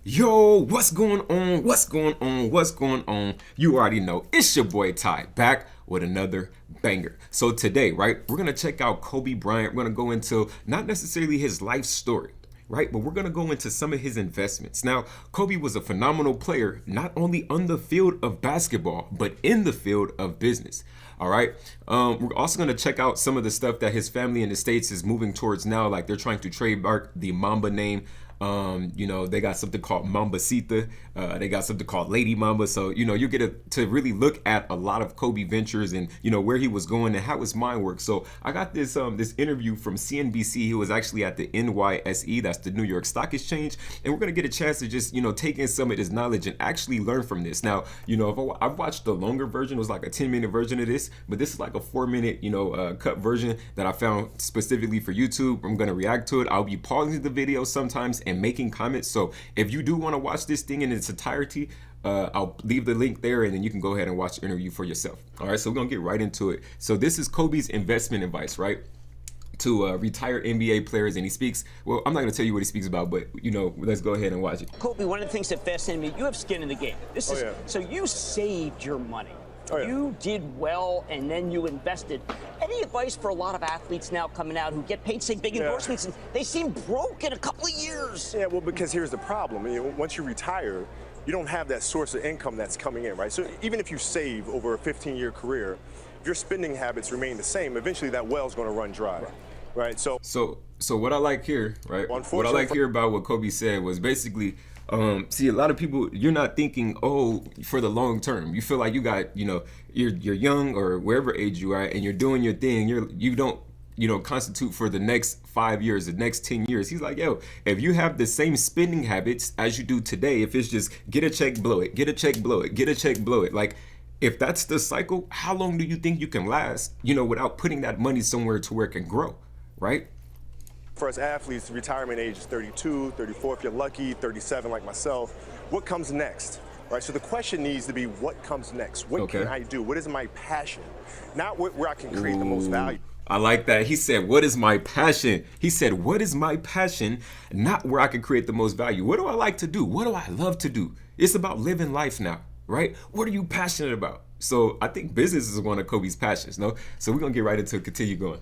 Yo, what's going on? What's going on? What's going on? You already know it's your boy Ty back with another banger. So today, right, we're gonna check out Kobe Bryant. We're gonna go into not necessarily his life story, right, but we're gonna go into some of his investments. Now, Kobe was a phenomenal player, not only on the field of basketball, but in the field of business. All right. We're also going to check out some of the stuff that his family in the States is moving towards now. Like they're trying to trademark the Mamba name. They got something called Mambasita. They got something called Lady Mamba. So, you get to really look at a lot of Kobe ventures and, where he was going and how his mind works. So I got this interview from CNBC. He was actually at the NYSE, that's the New York Stock Exchange. And we're going to get a chance to just, take in some of his knowledge and actually learn from this. Now, if I've watched the longer version, it was like a 10-minute version of this, but this is like a 4-minute, cut version that I found specifically for YouTube. I'm going to react to it. I'll be pausing the video sometimes and making comments. So if you do want to watch this thing in its entirety, I'll leave the link there and then you can go ahead and watch the interview for yourself. All right, so we're gonna get right into it. So this is Kobe's investment advice, right? To retired NBA players, and he speaks, well, I'm not gonna tell you what he speaks about, but let's go ahead and watch it. Kobe, one of the things that fascinated me, you have skin in the game. So you saved your money. Oh, yeah. You did well, and then you invested. Any advice for a lot of athletes now coming out who get paid, say, big endorsements, and they seem broke in a couple of years? Yeah, well, because here's the problem. Once you retire, you don't have that source of income that's coming in, right? So even if you save over a 15-year career, if your spending habits remain the same, eventually that well's going to run dry, right? So what I like here, right? What I like here about what Kobe said was basically, see, a lot of people, you're not thinking, for the long term. You feel like you got, you're young or wherever age you are, and you're doing your thing. You don't constitute for the next 5 years, the next 10 years. He's like, yo, if you have the same spending habits as you do today, if it's just get a check, blow it, get a check, blow it, get a check, blow it. Like, if that's the cycle, how long do you think you can last, without putting that money somewhere to where it can grow, right? For us athletes, the retirement age is 32, 34 if you're lucky, 37 like myself. What comes next? Right, so the question needs to be, what comes next? What can I do? What is my passion? Not where I can create the most value. I like that. He said, what is my passion? He said, what is my passion? Not where I can create the most value. What do I like to do? What do I love to do? It's about living life now, right? What are you passionate about? So I think business is one of Kobe's passions, no? So we're going to get right into it, continue going.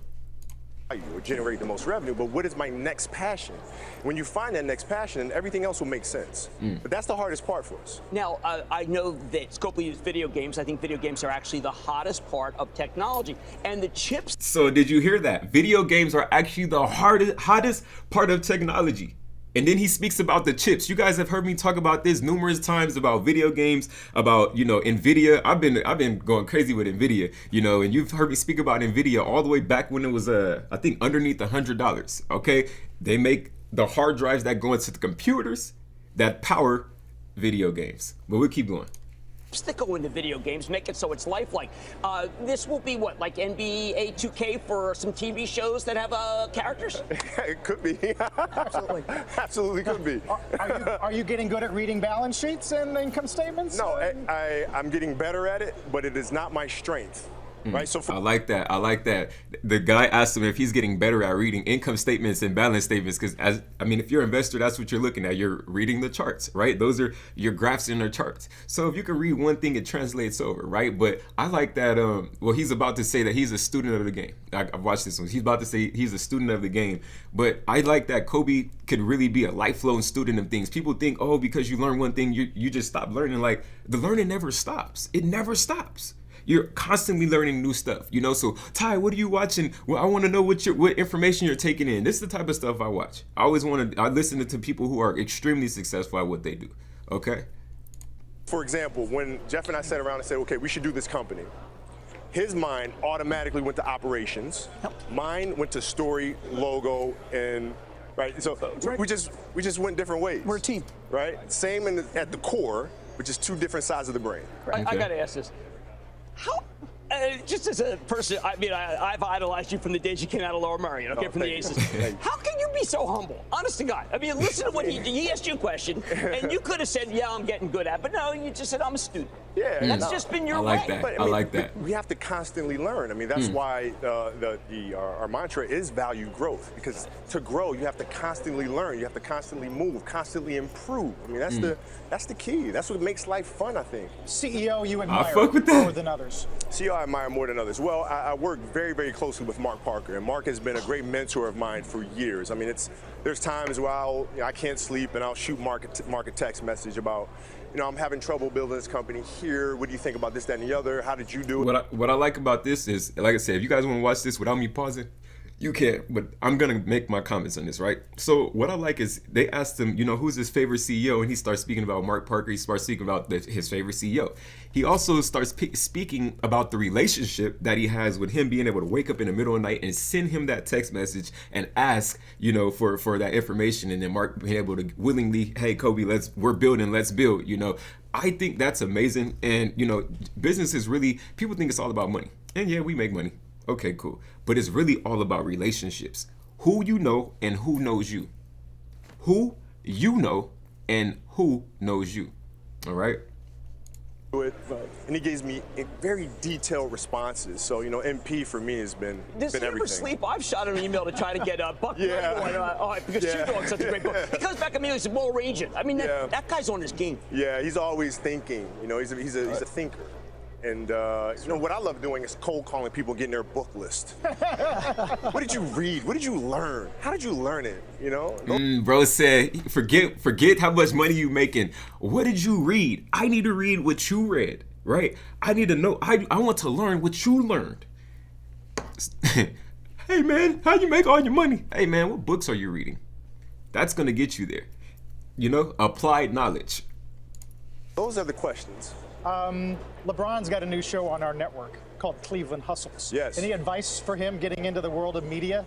Or generate the most revenue, but what is my next passion? When you find that next passion, everything else will make sense. But that's the hardest part for us. Now, I know that Kobe used video games. I think video games are actually the hottest part of technology. And the chips. So did you hear that? Video games are actually the hottest part of technology. And then he speaks about the chips. You guys have heard me talk about this numerous times about video games, about, NVIDIA. I've been going crazy with NVIDIA, and you've heard me speak about NVIDIA all the way back when it was, I think, underneath $100, okay? They make the hard drives that go into the computers that power video games. But we'll keep going. That go into video games, make it so it's lifelike. This will be what, like NBA 2K for some TV shows that have characters? It could be. Absolutely. Absolutely could be. Are you getting good at reading balance sheets and income statements? No, I'm getting better at it, but it is not my strength. Right, so I like that. The guy asked him if he's getting better at reading income statements and balance statements, because if you're an investor, that's what you're looking at. You're reading the charts, right? Those are your graphs in the charts. So if you can read one thing, it translates over, right? But I like that. He's about to say that he's a student of the game. I've watched this one. He's about to say he's a student of the game. But I like that Kobe could really be a lifelong student of things. People think, because you learn one thing, you just stop learning. Like, the learning never stops. It never stops. You're constantly learning new stuff, So, Ty, what are you watching? Well, I want to know what information you're taking in. This is the type of stuff I watch. I listen to people who are extremely successful at what they do. Okay. For example, when Jeff and I sat around and said, okay, we should do this company, his mind automatically went to operations. Mine went to story, logo, and right. So we just went different ways. We're a team, right? Same at the core, but just two different sides of the brain. I got to ask this. How, just as a person, I mean, I've idolized you from the days you came out of Lower Merion, okay, from the Aces. How can you be so humble? Honest to God. I mean, listen to what he asked you a question, and you could have said, yeah, I'm getting good at it, but no, you just said, I'm a student. Yeah, that's just been your way. But, I like that. We have to constantly learn. I mean, that's why our mantra is value growth, because to grow, you have to constantly learn. You have to constantly move, constantly improve. I mean, that's the key. That's what makes life fun, I think. CEO you admire fuck with that. more than others? CEO I admire more than others. Well, I work very, very closely with Mark Parker, and Mark has been a great mentor of mine for years. I mean, there's times where I can't sleep, and I'll shoot Mark a text message about, I'm having trouble building this company here. What do you think about this, that, and the other? How did you do it? What I like about this is, like I said, if you guys want to watch this without me pausing, you can, but I'm going to make my comments on this, right? So what I like is they asked him, who's his favorite CEO? And he starts speaking about Mark Parker. He starts speaking about his favorite CEO. He also starts speaking about the relationship that he has with him being able to wake up in the middle of the night and send him that text message and ask, for that information. And then Mark being able to willingly, hey, Kobe, we're building, let's build, I think that's amazing. And, business is really, people think it's all about money. And yeah, we make money. Okay, cool. But it's really all about relationships. Who you know and who knows you. Who you know and who knows you. All right? And he gives me very detailed responses. So, MP for me has been Does he everything. ever sleep? I've shot him an email to try to get Buck because Shoe Dog's such a great book. He comes back immediately and says, more agent. I mean, that guy's on his game. Yeah, he's always thinking. He's a thinker. And what I love doing is cold calling people, getting their book list. What did you read? What did you learn? How did you learn it? Bro said, forget how much money you making. What did you read? I need to read what you read, right? I need to know. I want to learn what you learned. Hey man, how you make all your money? Hey man, what books are you reading? That's gonna get you there. Applied knowledge. Those are the questions. LeBron's got a new show on our network called Cleveland Hustles. Yes. Any advice for him getting into the world of media?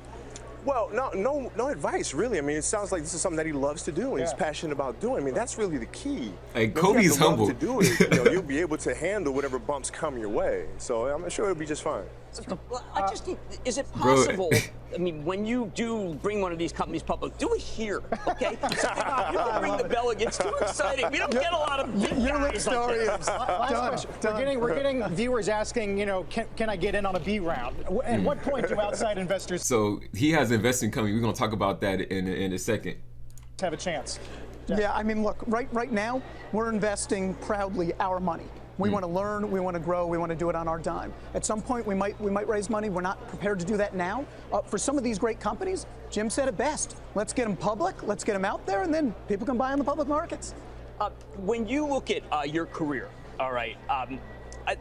Well, no advice, really. I mean, it sounds like this is something that he loves to do and he's passionate about doing. I mean, that's really the key. Hey, Kobe's humble. To do it, you'll be able to handle whatever bumps come your way. So I'm sure it'll be just fine. Is it possible, I mean, when you do bring one of these companies public, do it here, okay? You don't ring the bell, it gets too exciting. We don't get a lot of We're getting viewers asking, can I get in on a B round? At what point do outside investors So he has investing coming. We're going to talk about that in a second. have a chance? Yeah, I mean, look, right now, we're investing proudly our money. We want to learn, we want to grow, we want to do it on our dime. At some point, we might raise money. We're not prepared to do that now. For some of these great companies, Jim said it best. Let's get them public, let's get them out there, and then people can buy on the public markets. When you look at your career, all right,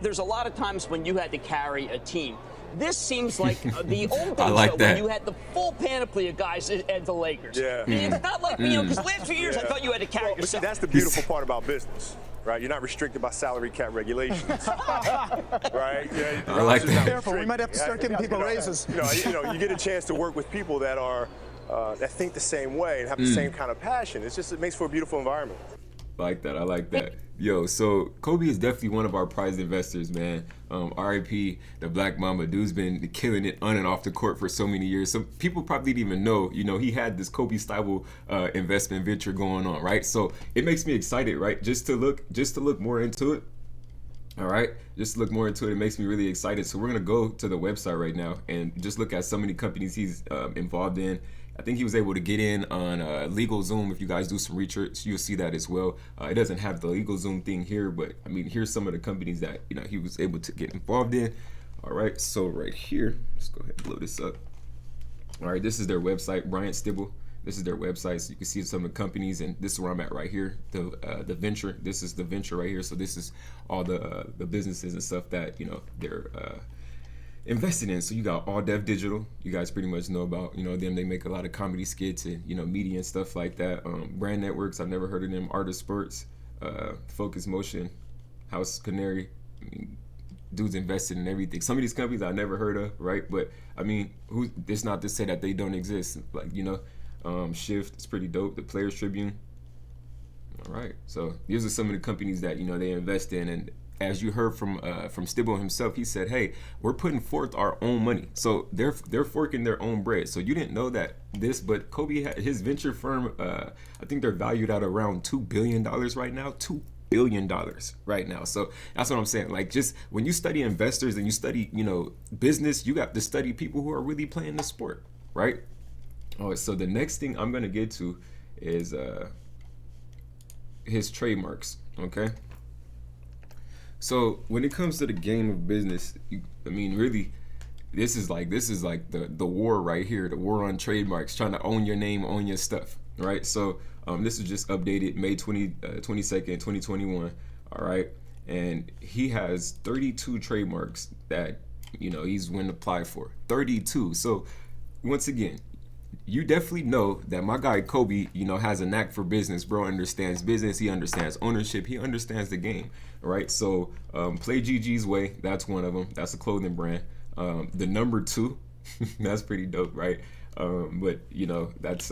there's a lot of times when you had to carry a team. This seems like the old days when you had the full panoply of guys at the Lakers. Yeah. I mean, it's not like, because last few years I thought you had to carry yourself. See, that's the beautiful part about business, right? You're not restricted by salary cap regulations, right? Yeah, I like that. Careful, we might have to start giving people raises. You get a chance to work with people that are that think the same way and have the same kind of passion. It makes for a beautiful environment. I like that. Yo, so Kobe is definitely one of our prized investors, man. RIP, the Black Mamba. Dude's been killing it on and off the court for so many years. Some people probably didn't even know, he had this Kobe style investment venture going on, right? So it makes me excited, right? Just to look more into it. All right, just look more into it. It makes me really excited. So we're gonna go to the website right now and just look at so many companies he's involved in. I think he was able to get in on LegalZoom. If you guys do some research, you'll see that as well. It doesn't have the LegalZoom thing here, but I mean, here's some of the companies that he was able to get involved in. All right, so right here, let's go ahead and blow this up. All right, this is their website, Bryant Stibble. This is their website, so you can see some of the companies, and this is where I'm at right here. The venture. This is the venture right here. So this is all the businesses and stuff that they're invested in. So you got All Dev Digital. You guys pretty much know about them. They make a lot of comedy skits and media and stuff like that. Brand Networks. I've never heard of them. Artist Sports, Focus Motion, House Canary. I mean, dudes invested in everything. Some of these companies I never heard of, right? But I mean, it's not to say that they don't exist. Like Shift. It's pretty dope. The Players Tribune. All right. So these are some of the companies that they invest in, and as you heard from Stibble himself, he said, "Hey, we're putting forth our own money." So they're forking their own bread. So you didn't know that this, but Kobe had his venture firm. I think they're valued at around $2 billion right now. $2 billion right now. So that's what I'm saying. Like, just when you study investors and you study, business, you got to study people who are really playing the sport, right? Oh, so the next thing I'm gonna get to is his trademarks. Okay. So when it comes to the game of business, really, this is like the war right here, the war on trademarks, trying to own your name, own your stuff, right? So this is just updated May 22nd, 2021, all right? And he has 32 trademarks that, he's going to apply for, 32. So once again, you definitely know that my guy Kobe, has a knack for business. Bro understands business. He understands ownership. He understands the game, right? So Play GG's Way, that's one of them. That's a clothing brand. The number 2, that's pretty dope, right? But that's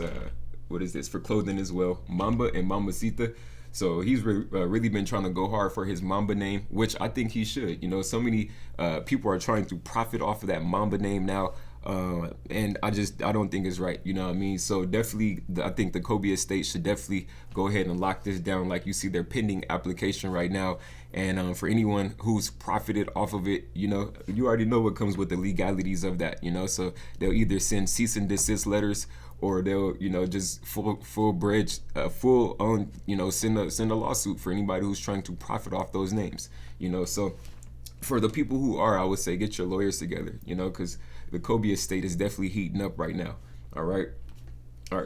what is this for clothing as well? Mamba and Mambacita. So he's really been trying to go hard for his Mamba name, which I think he should. So many people are trying to profit off of that Mamba name now. And I don't think it's right, So definitely, I think the Kobe estate should definitely go ahead and lock this down. Like, you see their pending application right now. And for anyone who's profited off of it, you already know what comes with the legalities of that, So they'll either send cease and desist letters, or they'll, just full bridge, full on, send a lawsuit for anybody who's trying to profit off those names, So for the people who are, I would say, get your lawyers together, because the Kobe estate is definitely heating up right now. All right,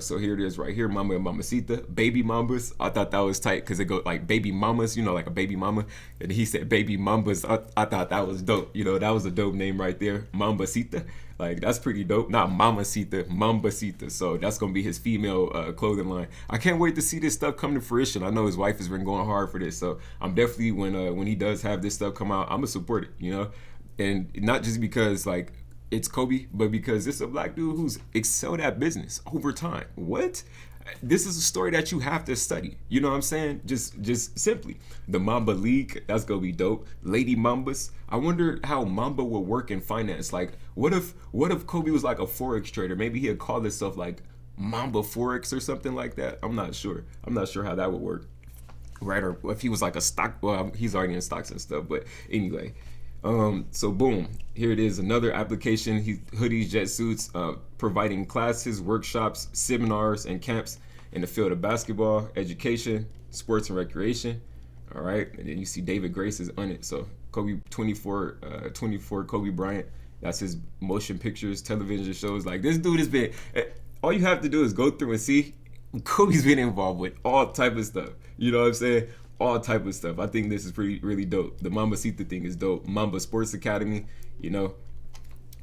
so here it is right here, Mamba and Mamacita, baby mambas. I thought that was tight because it go like baby mamas, like a baby mama. And he said baby mambas. I thought that was dope. That was a dope name right there, Mambacita. Like, that's pretty dope. Not Mamacita, Mambacita. So that's gonna be his female clothing line. I can't wait to see this stuff come to fruition. I know his wife has been going hard for this, so I'm definitely, when he does have this stuff come out, I'm gonna support it. And not just because like it's Kobe, but because it's a black dude who's excelled at business over time. What? This is a story that you have to study. You know what I'm saying? Just simply. The Mamba League, that's gonna be dope. Lady Mambas. I wonder how Mamba will work in finance. Like, what if Kobe was like a Forex trader? Maybe he'd call himself like Mamba Forex or something like that. I'm not sure how that would work. Right? Or if he was like a stock, well, he's already in stocks and stuff, but anyway. So boom, here it is, another application. Hoodies, jet suits, providing classes, workshops, seminars, and camps in the field of basketball, education, sports, and recreation. All right, and then you see David Grace is on it. So Kobe 24 Kobe Bryant. That's his motion pictures, television shows. Like, this dude has been. All you have to do is go through and see. Kobe's been involved with all type of stuff. You know what I'm saying? All type of stuff. I think this is really dope. The Mambacita thing is dope. Mamba Sports Academy,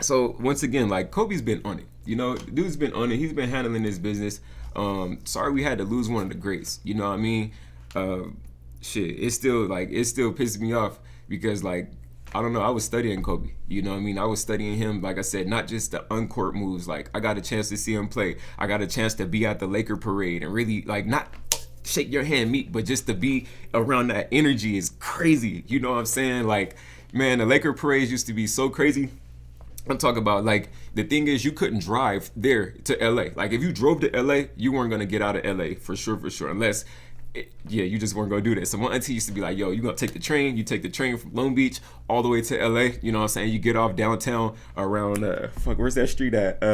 So once again, like, Kobe's been on it. Dude's been on it. He's been handling his business. Sorry we had to lose one of the greats. You know what I mean? It's still pissing me off because, like, I don't know, I was studying Kobe. You know what I mean? I was studying him, like I said, not just the on-court moves. Like, I got a chance to see him play. I got a chance to be at the Laker parade and really, like, not shake your hand, meet, but just to be around that energy is crazy. You know what I'm saying? Like, man, the Laker parades used to be so crazy. I'm talking about, like, the thing is, you couldn't drive there to LA. Like, if you drove to LA, you weren't gonna get out of LA for sure, unless you just weren't gonna do that. So my auntie used to be like, yo, you gonna take the train. You take the train from Long Beach all the way to LA. You know what I'm saying? You get off downtown around where's that street at?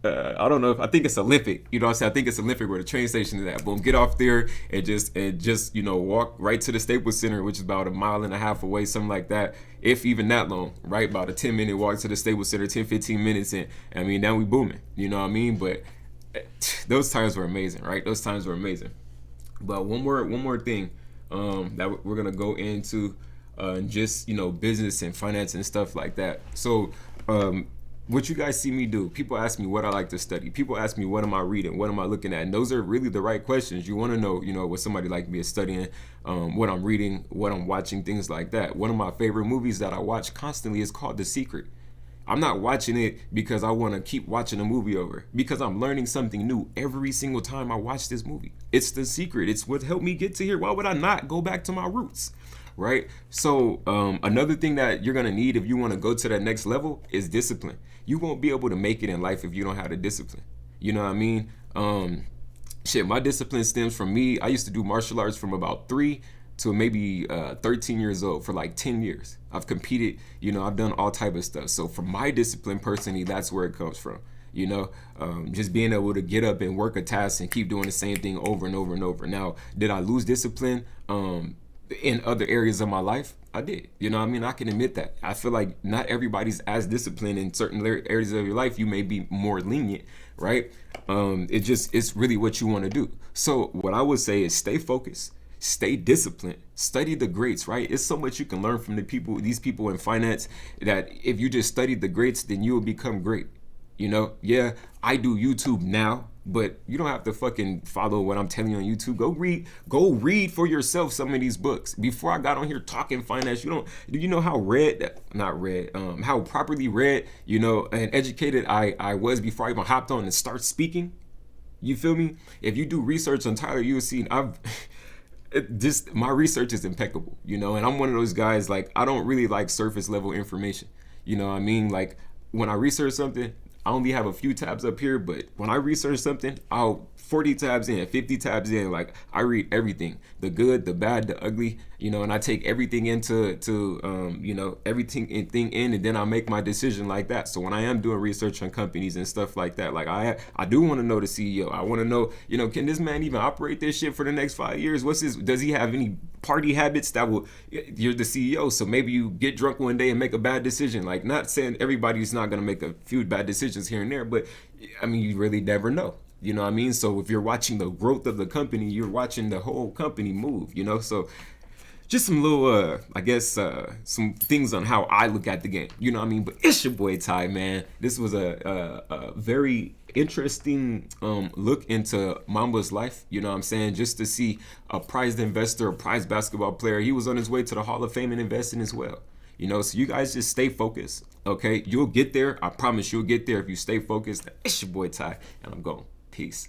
I don't know, I think it's Olympic. You know what I'm saying? I think it's Olympic where the train station is at. Boom, get off there and just walk right to the Staples Center, which is about 1.5 miles away, something like that. If even that long, right? About a 10-minute walk to the Staples Center, 10-15 minutes, and I mean, now we booming. You know what I mean? But those times were amazing, right? Those times were amazing. But one more thing that we're gonna go into, just business and finance and stuff like that. So what you guys see me do, people ask me what I like to study. People ask me what am I reading, what am I looking at, and those are really the right questions. You want to know, what somebody like me is studying, what I'm reading, what I'm watching, things like that. One of my favorite movies that I watch constantly is called The Secret. I'm not watching it because I want to keep watching a movie over, because I'm learning something new every single time I watch this movie. It's The Secret. It's what helped me get to here. Why would I not go back to my roots? right? So another thing that you're gonna need if you want to go to that next level is discipline. You won't be able to make it in life if you don't have the discipline. You know what I mean? Shit, my discipline stems from me. I used to do martial arts from about 3 to maybe 13 years old for like 10 years. I've competed, you know, I've done all type of stuff. So from my discipline personally, that's where it comes from. You know, just being able to get up and work a task and keep doing the same thing over and over and over. Now, did I lose discipline in other areas of my life? I did. You know what I mean? I can admit that. I feel like not everybody's as disciplined in certain areas of your life. You may be more lenient, right? It's really what you want to do. So what I would say is stay focused, stay disciplined, study the greats, right? It's so much you can learn from these people in finance, that if you just study the greats, then you will become great. You know, yeah, I do YouTube now, but you don't have to fucking follow what I'm telling you on YouTube. Go read for yourself some of these books. Before I got on here talking finance, do you know how how properly read, you know, and educated I was before I even hopped on and start speaking? You feel me? If you do research on Tyler, you'll see my research is impeccable, you know, and I'm one of those guys, like, I don't really like surface level information. You know what I mean? Like, when I research something, I only have a few tabs up here, but when I research something, I'll 40 tabs in, 50 tabs in. Like, I read everything, the good, the bad, the ugly, you know, and I take everything into you know, everything in, and then I make my decision like that. So when I am doing research on companies and stuff like that, like I do want to know the CEO. I want to know, you know, can this man even operate this shit for the next 5 years? Does he have any party habits that you're the CEO, so maybe you get drunk one day and make a bad decision. Like, not saying everybody's not going to make a few bad decisions here and there, but I mean, you really never know. You know what I mean? So if you're watching the growth of the company, you're watching the whole company move, you know? So just some little, some things on how I look at the game. You know what I mean? But it's your boy Ty, man. This was a very interesting look into Mamba's life. You know what I'm saying? Just to see a prized investor, a prized basketball player. He was on his way to the Hall of Fame and investing as well. You know, so you guys just stay focused, okay? You'll get there. I promise you'll get there if you stay focused. It's your boy Ty, and I'm going. Peace.